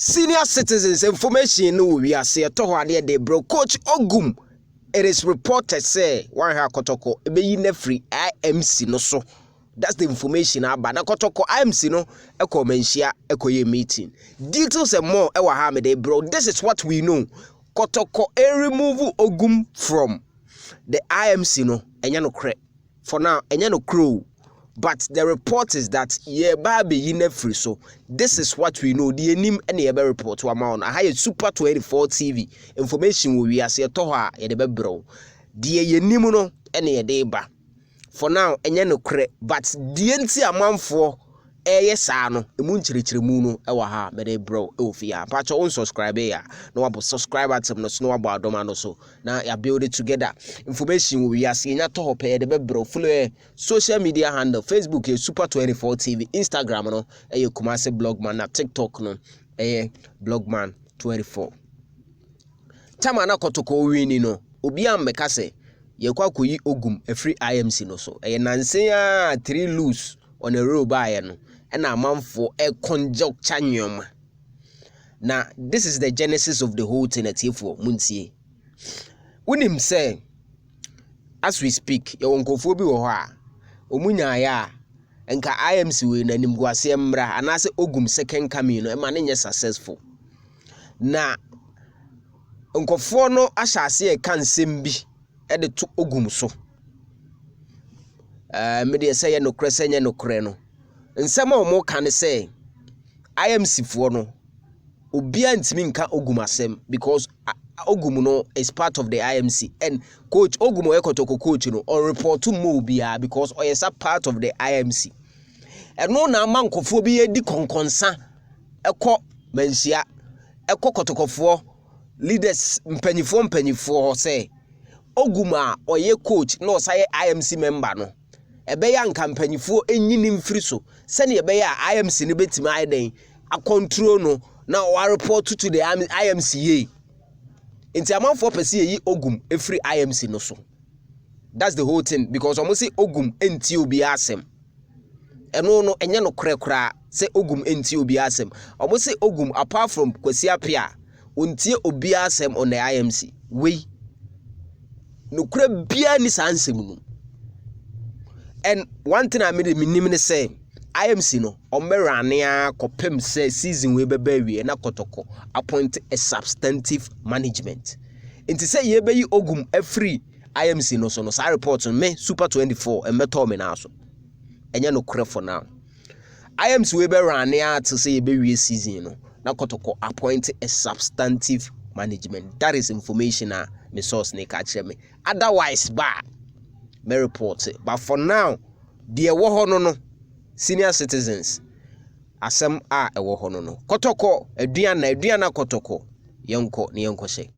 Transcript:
Senior citizens information no we are say to ho ade bro coach Ogum. It is reported say one ha Kotoko ebeyi na free IMC no so. That's the information about na Kotoko IMC no eko menhia ekoye meeting. Details and more ewa ha me dey bro. This is what we know. Kotoko remove Ogum from the IMC no enya no kre. For now enya no crew. But the report is that ye baby yine free. So this is what we know. The enim any ebe report to amount. I have Super 24 TV information we are say toha ye debe bro. The enim no any deba. For now enye no kre. But the enti amount for yes ano emunchirichiri mu no ewa ha me dey bro ofia patch on subscribe ya no abo subscribe at no no abo adoma no so na ya build it together information we are seeing nya to hope de be bro follow social media handle Facebook Super 24 TV Instagram no Kumase blogman na TikTok no blogman 24 tama na Kotoko wini no obi am meka se ye kwa koyi Ogum free IMC no so nanse ya 3 lose on a row by no and a man for a conjunct nyoma. Now, this is the genesis of the whole thing for Muncie. When him say, as we speak, your uncle Phoebe or ha, Omunya ya, and ka IMC win and him go asembra, and I say Ogum second coming, and man successful. Now, Uncle Fono, I shall say, can simbi at the 2 Ogum so. Media say no crescent no creno. And some more can say IMC for no Ubia ntimi nka Ogum asem because Ogum no is part of the IMC and coach Ogum Kotoko coach no or report to mo bia because or is a part of the IMC. And no na man kofo bi edi konkonsa eko menhia eko Kotokofo leaders mpanyifo say Ogum a oye coach no say IMC member no ebeya nkampanyifo enyini mfiri so sene ebeya IMC ne betima aiden a control no na o report to the IMC inti amanfo pese yi Ogum efiri IMC no so. That's the whole thing because almost say Ogum enti obi asem eno no enye no krekra say Ogum enti obi asem almost say Ogum apart from Kwesi Apia ontie obi asem on the IMC we no kra bia ni sansem no. And one thing I made me say, IMC no, Omerania kopem say season we be na Kotoko appoint a substantive management. Inti say ye be Ogum free IMC no so no sa report on me Super 24 and meto me na so. Enya no kre for now. IMC we be rania to say ye be season no na Kotoko appoint a substantive management. That is information me source ne ka kire me. Otherwise ba me report it. But for now, the no senior citizens asem a ewo hono no Kotoko aduana Kotoko yonko ne yonko she